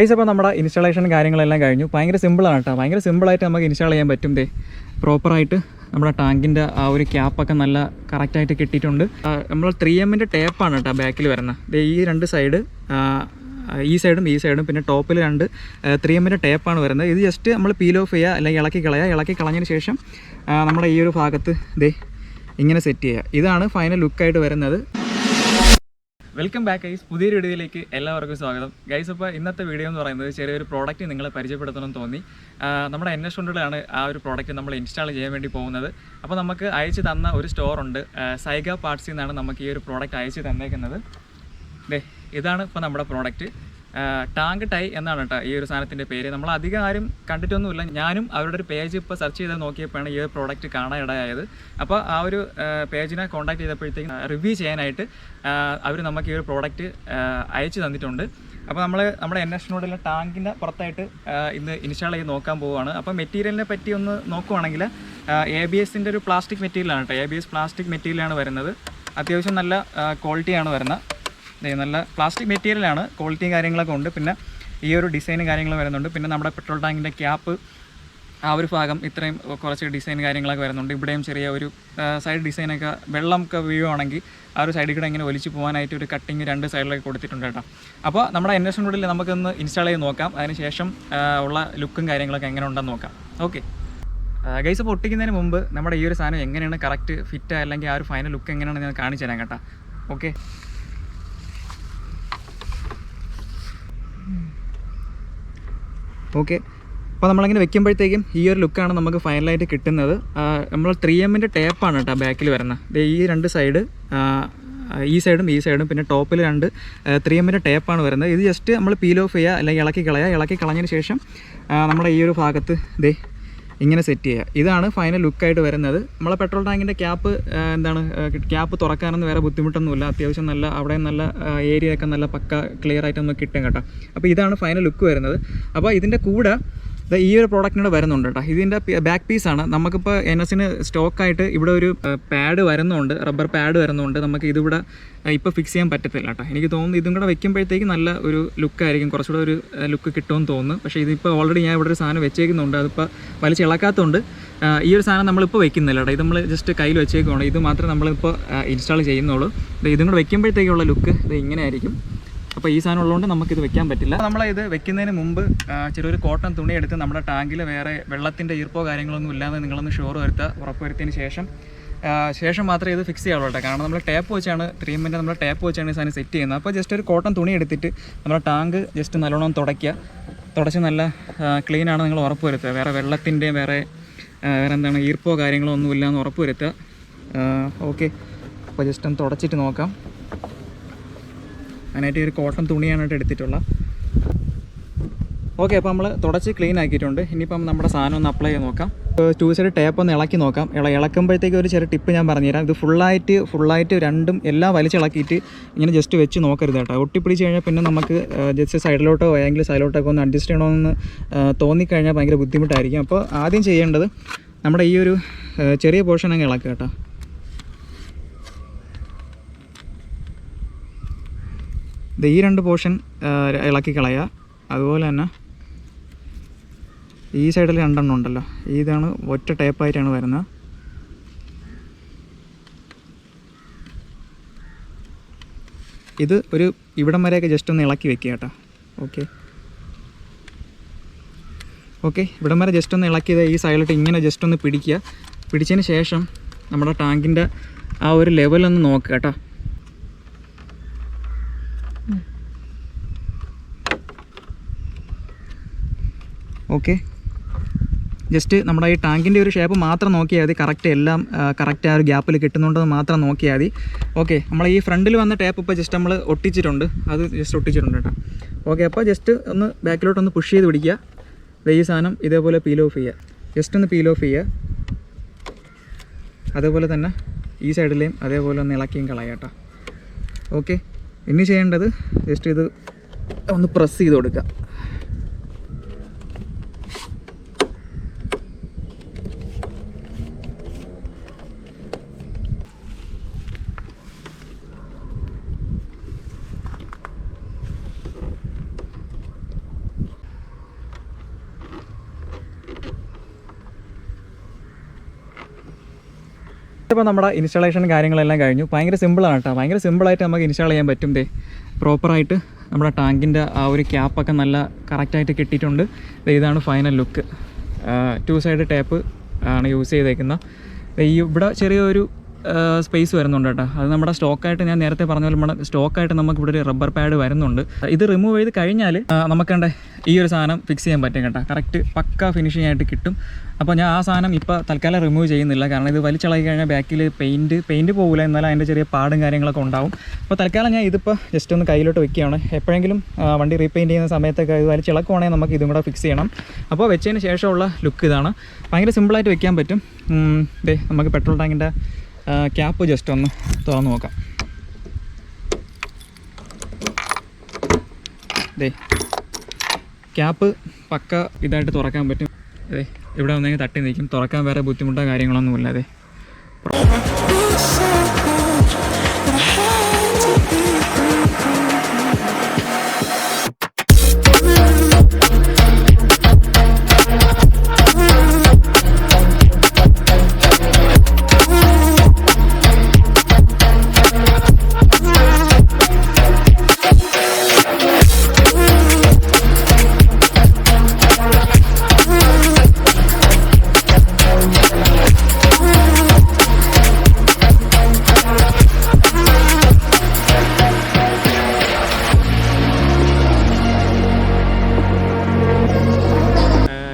Guys, അപ്പോൾ നമ്മുടെ installation കാര്യങ്ങളെല്ലാം കഴിഞ്ഞു. ഭയങ്കര സിമ്പിളാണ് കേട്ടോ. ഭയങ്കര സിമ്പിളായിട്ട് നമുക്ക് ഇൻസ്റ്റാൾ ചെയ്യാൻ പറ്റും. പ്രോപ്പറായിട്ട് നമ്മുടെ ടാങ്കിൻ്റെ ആ ഒരു ക്യാപ്പൊക്കെ നല്ല കറക്റ്റായിട്ട് കിട്ടിയിട്ടുണ്ട്. നമ്മൾ 3M ടേപ്പാണ് കേട്ടോ ബാക്കിൽ വരുന്നത്. ഈ രണ്ട് സൈഡ്, ഈ സൈഡും പിന്നെ ടോപ്പിൽ 3M ടേപ്പാണ് വരുന്നത്. ഇത് ജസ്റ്റ് നമ്മൾ പീൽ ഓഫ് ചെയ്യുക അല്ലെങ്കിൽ ഇളക്കി കളഞ്ഞതിന് ശേഷം നമ്മുടെ ഈ ഒരു ഭാഗത്ത് ഇങ്ങനെ സെറ്റ് ചെയ്യുക. ഇതാണ് ഫൈനൽ ലുക്കായിട്ട് വരുന്നത്. വെൽക്കം ബാക്ക് ഗൈസ്, പുതിയൊരു വീഡിയോയിലേക്ക് എല്ലാവർക്കും സ്വാഗതം. ഗൈസ്, അപ്പോൾ ഇന്നത്തെ വീഡിയോ എന്ന് പറയുന്നത് ചെറിയൊരു പ്രോഡക്റ്റ് നിങ്ങളെ പരിചയപ്പെടുത്തണമെന്ന് തോന്നി. നമ്മുടെ NS200 ആ ഒരു പ്രോഡക്റ്റ് നമ്മൾ ഇൻസ്റ്റാൾ ചെയ്യാൻ വേണ്ടി പോകുന്നത്. അപ്പോൾ നമുക്ക് അയച്ചു തന്ന ഒരു സ്റ്റോറുണ്ട്, സൈഗ പാർട്സിൽ നിന്നാണ് നമുക്ക് ഈ ഒരു പ്രോഡക്റ്റ് അയച്ചു തന്നേക്കുന്നത്. ഇതാണ് ഇപ്പോൾ നമ്മുടെ പ്രോഡക്റ്റ്. ടാങ്ക് ടൈ എന്നാണ് കേട്ടോ ഈ ഒരു സാധനത്തിൻ്റെ പേര്. നമ്മൾ അധികം ആരും കണ്ടിട്ടൊന്നുമില്ല. ഞാനും അവരുടെ ഒരു പേജ് ഇപ്പോൾ സെർച്ച് ചെയ്ത് നോക്കിയപ്പോഴാണ് ഈ ഒരു പ്രോഡക്റ്റ് കാണാൻ ഇടയായത്. അപ്പോൾ ആ ഒരു പേജിനെ കോൺടാക്ട് ചെയ്തപ്പോഴത്തേക്കും റിവ്യൂ ചെയ്യാനായിട്ട് അവർ നമുക്ക് ഈ ഒരു പ്രോഡക്റ്റ് അയച്ചു തന്നിട്ടുണ്ട്. അപ്പോൾ നമ്മുടെ NS200 ടാങ്കിൻ്റെ പുറത്തായിട്ട് ഇന്ന് ഇൻസ്റ്റാൾ ചെയ്ത് നോക്കാൻ പോവുകയാണ്. അപ്പോൾ മെറ്റീരിയലിനെ പറ്റി ഒന്ന് നോക്കുവാണെങ്കിൽ ABSൻ്റെ ഒരു പ്ലാസ്റ്റിക് മെറ്റീരിയലാണ് കേട്ടോ. ABS പ്ലാസ്റ്റിക് മെറ്റീരിയലാണ് വരുന്നത്. അത്യാവശ്യം നല്ല ക്വാളിറ്റിയാണ് വരുന്നത്. നല്ല പ്ലാസ്റ്റിക് മെറ്റീരിയലാണ്, ക്വാളിറ്റിയും കാര്യങ്ങളൊക്കെ ഉണ്ട്. പിന്നെ ഈ ഒരു ഡിസൈനും കാര്യങ്ങളും വരുന്നുണ്ട്. പിന്നെ നമ്മുടെ പെട്രോൾ ടാങ്കിൻ്റെ ക്യാപ്പ് ആ ഒരു ഭാഗം ഇത്രയും കുറച്ച് ഡിസൈൻ കാര്യങ്ങളൊക്കെ വരുന്നുണ്ട്. ഇവിടെയും ചെറിയ ഒരു സൈഡ് ഡിസൈനൊക്കെ വെള്ളമൊക്കെ വീഴുവാണെങ്കിൽ ആ ഒരു സൈഡിൽ കൂടെ ഇങ്ങനെ ഒലിച്ച് പോകാനായിട്ട് ഒരു കട്ടിങ് രണ്ട് സൈഡിലൊക്കെ കൊടുത്തിട്ടുണ്ട് കേട്ടോ. അപ്പോൾ നമ്മുടെ NS200 നമുക്കൊന്ന് ഇൻസ്റ്റാൾ ചെയ്ത് നോക്കാം. അതിനുശേഷം ഉള്ള ലുക്കും കാര്യങ്ങളൊക്കെ എങ്ങനെ ഉണ്ടെന്ന് നോക്കാം. ഓക്കെ ഗൈസ്, അപ്പോൾ ഒട്ടിക്കുന്നതിന് മുമ്പ് നമ്മുടെ ഈ ഒരു സാധനം എങ്ങനെയാണ് കറക്റ്റ് ഫിറ്റ് അല്ലെങ്കിൽ ആ ഒരു ഫൈനൽ ലുക്ക് എങ്ങനെയാണെന്ന് ഞാൻ കാണിച്ചു തരാം കേട്ടോ. ഓക്കെ, അപ്പോൾ നമ്മളിങ്ങനെ വെക്കുമ്പോഴത്തേക്കും ഈ ഒരു ലുക്കാണ് നമുക്ക് ഫൈനലായിട്ട് കിട്ടുന്നത്. നമ്മൾ 3M ടേപ്പാണ് കേട്ടോ ബാക്കിൽ വരുന്നത്. ഈ രണ്ട് സൈഡ്, ഈ സൈഡും പിന്നെ ടോപ്പിൽ 3M ടേപ്പാണ് വരുന്നത്. ഇത് ജസ്റ്റ് നമ്മൾ പീൽ ഓഫ് ചെയ്യുക അല്ലെങ്കിൽ ഇളക്കി കളഞ്ഞതിന് ശേഷം നമ്മുടെ ഈ ഒരു ഭാഗത്ത് ഇങ്ങനെ സെറ്റ് ചെയ്യുക. ഇതാണ് ഫൈനൽ ലുക്കായിട്ട് വരുന്നത്. നമ്മളെ പെട്രോൾ ടാങ്കിൻ്റെ ക്യാപ്പ് തുറക്കാനൊന്നും വേറെ ബുദ്ധിമുട്ടൊന്നുമില്ല. അത്യാവശ്യം നല്ല അവിടെ നല്ല ഏരിയയൊക്കെ നല്ല പക്ക ക്ലിയർ ആയിട്ട് നമുക്ക് കിട്ടും കേട്ടോ. അപ്പോൾ ഇതാണ് ഫൈനൽ ലുക്ക് വരുന്നത്. അപ്പോൾ ഇതിൻ്റെ കൂടെ ഈ ഒരു പ്രോഡക്റ്റിനോട് വരുന്നുണ്ട് കേട്ടോ. ഇതിൻ്റെ ബാക്ക് പീസാണ്. നമുക്കിപ്പോൾ NSന് സ്റ്റോക്കായിട്ട് ഇവിടെ ഒരു പാഡ് വരുന്നുണ്ട്, റബ്ബർ പാഡ് വരുന്നുണ്ട്. നമുക്ക് ഇതിവിടെ ഇപ്പോൾ ഫിക്സ് ചെയ്യാൻ പറ്റത്തില്ല കേട്ടോ. എനിക്ക് തോന്നുന്നു ഇതും കൂടെ വെക്കുമ്പോഴത്തേക്ക് നല്ല ഒരു ലുക്കായിരിക്കും, കുറച്ചുകൂടെ ഒരു ലുക്ക് കിട്ടുമെന്ന് തോന്നുന്നു. പക്ഷേ ഇതിപ്പോൾ ഓൾറെഡി ഞാൻ ഇവിടെ ഒരു സാധനം വെച്ചേക്കുന്നുണ്ട്. അതിപ്പോൾ വലിച്ചിളക്കാത്തതുകൊണ്ട് ഈ ഒരു സാധനം നമ്മളിപ്പോൾ വെക്കുന്നില്ല കേട്ടോ. ഇത് നമ്മൾ ജസ്റ്റ് കയ്യിൽ വെച്ചേക്കുവാണ്. ഇത് മാത്രമേ നമ്മളിപ്പോൾ ഇൻസ്റ്റാൾ ചെയ്യുന്നുള്ളൂ. ഇതും കൂടെ വെക്കുമ്പോഴത്തേക്കുള്ള ലുക്ക് ഇങ്ങനെ ആയിരിക്കും. അപ്പോൾ ഈ സാധനം ഉള്ളതുകൊണ്ട് നമുക്കിത് വെക്കാൻ പറ്റില്ല. നമ്മളിത് വെക്കുന്നതിന് മുമ്പ് ചെറിയൊരു കോട്ടൺ തുണി എടുത്ത് നമ്മുടെ ടാങ്കിൽ വേറെ വെള്ളത്തിൻ്റെ ഈർപ്പോ കാര്യങ്ങളൊന്നും ഇല്ലാതെ നിങ്ങളൊന്ന് ഉറപ്പ് വരുത്തിയതിന് ശേഷം മാത്രമേ ഇത് ഫിക്സ് ചെയ്യാവുള്ളൂ കേട്ടോ. കാരണം നമ്മൾ ടേപ്പ് വെച്ചാണ് 3M നമ്മൾ ടേപ്പ് വെച്ചാണ് ഈ സാധനം സെറ്റ് ചെയ്യുന്നത്. അപ്പോൾ ജസ്റ്റ് ഒരു കോട്ടൺ തുണി എടുത്തിട്ട് നമ്മുടെ ടാങ്ക് ജസ്റ്റ് നല്ലോണം തുടച്ച് നല്ല ക്ലീനാണ് നിങ്ങൾ ഉറപ്പ് വരുത്തുക. വേറെ വെള്ളത്തിൻ്റെയും വേറെ ഈർപ്പോ കാര്യങ്ങളോ ഒന്നും ഇല്ലയെന്ന് ഉറപ്പ് വരുത്തുക. ഓക്കെ, അപ്പോൾ ജസ്റ്റ് ഒന്ന് തുടച്ചിട്ട് നോക്കാം. അതിനായിട്ട് ഒരു കോട്ടൺ തുണിയാണ് എടുത്തിട്ടുള്ളത്. ഓക്കെ, അപ്പോൾ നമ്മൾ തുടച്ച് ക്ലീൻ ആക്കിയിട്ടുണ്ട്. ഇനിയിപ്പം നമ്മുടെ സാധനം ഒന്ന് അപ്ലൈ ചെയ്ത് നോക്കാം. 2 സൈഡ് ടേപ്പ് ഒന്ന് ഇളക്കി നോക്കാം. ഇളക്കുമ്പോഴത്തേക്ക് ഒരു ചെറിയ ടിപ്പ് ഞാൻ പറഞ്ഞുതരാം. ഇത് ഫുള്ളായിട്ട് രണ്ടും എല്ലാം വലിച്ചിളക്കിയിട്ട് ഇങ്ങനെ ജസ്റ്റ് വെച്ച് നോക്കരുത് കേട്ടോ. ഒട്ടിപ്പിടിച്ച് കഴിഞ്ഞാൽ പിന്നെ നമുക്ക് ജസ്റ്റ് സൈഡിലോട്ടോ അല്ലെങ്കിൽ സൈഡിലോട്ടൊക്കെ ഒന്ന് അഡ്ജസ്റ്റ് ചെയ്യണമെന്ന് തോന്നിക്കഴിഞ്ഞാൽ ഭയങ്കര ബുദ്ധിമുട്ടായിരിക്കും. അപ്പോൾ ആദ്യം ചെയ്യേണ്ടത് നമ്മുടെ ഈ ഒരു ചെറിയ പോർഷൻ അങ്ങ് ഇളക്കുക കേട്ടോ. ഈ 2 പോർഷൻ ഇളക്കി കളയുക. അതുപോലെ തന്നെ ഈ സൈഡിൽ 2 ഉണ്ടല്ലോ, ഇതാണ് ഒറ്റ ടേപ്പായിട്ടാണ് വരുന്നത്. ഇത് ഒരു ഇവിടം വരെയൊക്കെ ജസ്റ്റ് ഒന്ന് ഇളക്കി വെക്കുക കേട്ടോ. ഓക്കെ, ഇവിടം വരെ ജസ്റ്റ് ഒന്ന് ഇളക്കിയത് ഈ സൈഡിലോട്ട് ഇങ്ങനെ ജസ്റ്റ് ഒന്ന് പിടിച്ചതിന് ശേഷം നമ്മുടെ ടാങ്കിൻ്റെ ആ ഒരു ലെവലൊന്ന് നോക്കുക കേട്ടോ. ഓക്കെ, ജസ്റ്റ് നമ്മുടെ ഈ ടാങ്കിൻ്റെ ഒരു ഷേപ്പ് മാത്രം നോക്കിയാൽ മതി. കറക്റ്റ് ആ ഒരു ഗ്യാപ്പിൽ കിട്ടുന്നുണ്ടെന്ന് മാത്രം നോക്കിയാൽ മതി. ഓക്കെ, നമ്മൾ ഈ ഫ്രണ്ടിൽ വന്ന ടേപ്പ് ഇപ്പോൾ ജസ്റ്റ് നമ്മൾ ഒട്ടിച്ചിട്ടുണ്ട് കേട്ടോ. ഓക്കെ, അപ്പോൾ ജസ്റ്റ് ഒന്ന് ബാക്കിലോട്ടൊന്ന് പുഷ് ചെയ്ത് പിടിക്കുക. ഈ സാധനം ഇതേപോലെ പീൽ ഓഫ് ചെയ്യുക. ജസ്റ്റ് ഒന്ന് പീൽ ഓഫ് ചെയ്യുക. അതേപോലെ തന്നെ ഈ സൈഡിലെയും അതേപോലെ ഒന്ന് ഇളക്കിയും കളയാം കേട്ടോ. ഓക്കെ, ഇനി ചെയ്യേണ്ടത് ജസ്റ്റ് ഇത് ഒന്ന് പ്രസ് ചെയ്ത് കൊടുക്കുക. ഇപ്പോൾ നമ്മുടെ ഇൻസ്റ്റാളേഷൻ കാര്യങ്ങളെല്ലാം കഴിഞ്ഞു. ഭയങ്കര സിമ്പിളാണ് കേട്ടോ. ഭയങ്കര സിമ്പിളായിട്ട് നമുക്ക് ഇൻസ്റ്റാൾ ചെയ്യാൻ പറ്റും. പ്രോപ്പറായിട്ട് നമ്മുടെ ടാങ്കിൻ്റെ ആ ഒരു ക്യാപ്പൊക്കെ നല്ല കറക്റ്റായിട്ട് കിട്ടിയിട്ടുണ്ട്. ഇതാണ് ഫൈനൽ ലുക്ക്. 2 സൈഡ് ടേപ്പ് ആണ് യൂസ് ചെയ്തേക്കുന്നത്. ഈ ഇവിടെ ചെറിയൊരു സ്പേസ് വരുന്നുണ്ട് കേട്ടോ. അത് നമ്മുടെ സ്റ്റോക്കായിട്ട് ഞാൻ നേരത്തെ പറഞ്ഞ പോലെ നമ്മുടെ സ്റ്റോക്കായിട്ട് നമുക്ക് ഇവിടെ ഒരു റബ്ബർ പാഡ് വരുന്നുണ്ട്. ഇത് റിമൂവ് ചെയ്ത് കഴിഞ്ഞാൽ നമുക്കുണ്ട് ഈ ഒരു സാധനം ഫിക്സ് ചെയ്യാൻ പറ്റും കേട്ടോ. കറക്റ്റ് പക്ക ഫിനിഷിംഗ് ആയിട്ട് കിട്ടും. അപ്പോൾ ഞാൻ ആ സാധനം ഇപ്പോൾ തൽക്കാലം റിമൂവ് ചെയ്യുന്നില്ല. കാരണം ഇത് വലിച്ചിളകി കഴിഞ്ഞാൽ ബാക്കിൽ പെയിൻറ്റ് പോകില്ല. എന്നാലും അതിൻ്റെ ചെറിയ പാടും കാര്യങ്ങളൊക്കെ ഉണ്ടാവും. അപ്പോൾ തൽക്കാലം ഞാൻ ഇതിപ്പോൾ ജസ്റ്റ് ഒന്ന് കയ്യിലോട്ട് വെക്കുകയാണ്. എപ്പോഴെങ്കിലും വണ്ടി റീപെയിൻറ്റ് ചെയ്യുന്ന സമയത്തൊക്കെ ഇത് വലിച്ചിളക്കുവാണെങ്കിൽ നമുക്ക് ഇതും കൂടെ ഫിക്സ് ചെയ്യണം. അപ്പോൾ വെച്ചതിന് ശേഷമുള്ള ലുക്ക് ഇതാണ്. ഭയങ്കര സിമ്പിളായിട്ട് വെക്കാൻ പറ്റും. നമുക്ക് പെട്രോൾ ടാങ്കിൻ്റെ ക്യാപ്പ് ജസ്റ്റ് ഒന്ന് തുറന്ന് നോക്കാം. ക്യാപ്പ് പക്ക ഇതായിട്ട് തുറക്കാൻ പറ്റും. ഇവിടെ വന്നെങ്കിൽ തട്ടി നിൽക്കും. തുറക്കാൻ വേറെ ബുദ്ധിമുട്ടോ കാര്യങ്ങളൊന്നുമില്ല.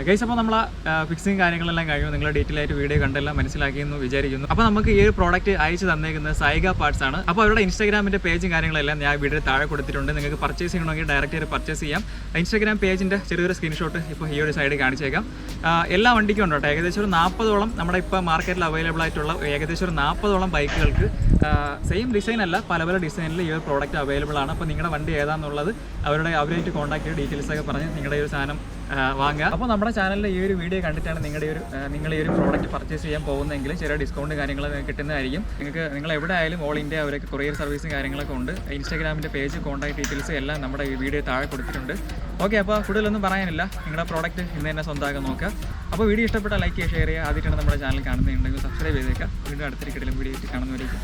ഗൈസ്, അപ്പോൾ നമ്മൾ ഫിക്സിങ് കാര്യങ്ങളെല്ലാം കഴിയും. നിങ്ങൾ ഡീറ്റെയിൽ ആയിട്ട് വീഡിയോ കണ്ടെല്ലാം മനസ്സിലാക്കിയെന്ന് വിചാരിക്കുന്നു. അപ്പോൾ നമുക്ക് ഈ ഒരു പ്രോഡക്റ്റ് അയച്ചു തന്നേക്കുന്നത് സൈഗ പാർട്സ് ആണ്. അപ്പോൾ അവരുടെ ഇൻസ്റ്റാഗ്രാമിൻ്റെ പേജും കാര്യങ്ങളെല്ലാം ഞാൻ വീഡിയോ താഴെ കൊടുത്തിട്ടുണ്ട്. നിങ്ങൾക്ക് പർച്ചേസ് ചെയ്യണമെങ്കിൽ ഡയറക്റ്റ് ആയിട്ട് പർച്ചേസ് ചെയ്യാം. ഇൻസ്റ്റാഗ്രാം പേജിൻ്റെ ചെറിയൊരു സ്ക്രീൻഷോട്ട് ഇപ്പോൾ ഈ ഒരു സൈഡിൽ കാണിച്ചേക്കാം. എല്ലാ വണ്ടിക്കും ഉണ്ട് കേട്ടോ. ഏകദേശം ഒരു 40ഓളം നമ്മുടെ ഇപ്പോൾ മാർക്കറ്റിൽ അവൈലബിൾ ആയിട്ടുള്ള ഏകദേശം ഒരു 40ഓളം ബൈക്കുകൾക്ക് സെയിം ഡിസൈൻ അല്ല, പല പല ഡിസൈനിൽ ഈ ഒരു പ്രോഡക്റ്റ് അവൈലബിൾ ആണ്. അപ്പോൾ നിങ്ങളുടെ വണ്ടി ഏതാണെന്നുള്ളത് അവരായിട്ട് കോൺടാക്ട് ചെയ്ത് ഡീറ്റെയിൽസ് ഒക്കെ പറഞ്ഞ് നിങ്ങളുടെ ഒരു സാധനം വാങ്ങുക. അപ്പോൾ നമ്മുടെ ചാനലിൽ ഈ ഒരു വീഡിയോ കണ്ടിട്ടാണ് നിങ്ങൾ ഈ ഒരു പ്രോഡക്റ്റ് പർച്ചേസ് ചെയ്യാൻ പോകുന്നതെങ്കിൽ ചെറിയ ഡിസ്കൗണ്ട് കാര്യങ്ങൾ കിട്ടുന്നതായിരിക്കും. നിങ്ങൾ എവിടെ ആയാലും ഓൾ ഇന്ത്യ അവരൊക്കെ കൊറിയർ സർവീസും കാര്യങ്ങളൊക്കെ ഉണ്ട്. ഇൻസ്റ്റാഗ്രാമിൻ്റെ പേജ്, കോൺടാക്ട് ഡീറ്റെയിൽസ് എല്ലാം നമ്മുടെ ഈ വീഡിയോ താഴെ കൊടുത്തിട്ടുണ്ട്. ഓക്കെ, അപ്പോൾ കൂടുതലൊന്നും പറയാനില്ല. നിങ്ങളുടെ പ്രോഡക്റ്റ് ഇന്ന് തന്നെ സ്വന്തമാക്കാൻ നോക്കുക. അപ്പോൾ വീഡിയോ ഇഷ്ടപ്പെട്ടാൽ ലൈക്ക് ചെയ്യുക, ഷെയർ ചെയ്യുക. ആദ്യമായിട്ടാണ് നമ്മുടെ ചാനൽ കാണുന്നുണ്ടെങ്കിൽ സബ്സ്ക്രൈബ് ചെയ്തേക്കുക. വീണ്ടും അടുത്തൊരു വീഡിയോ കാണുന്നവരേക്കും.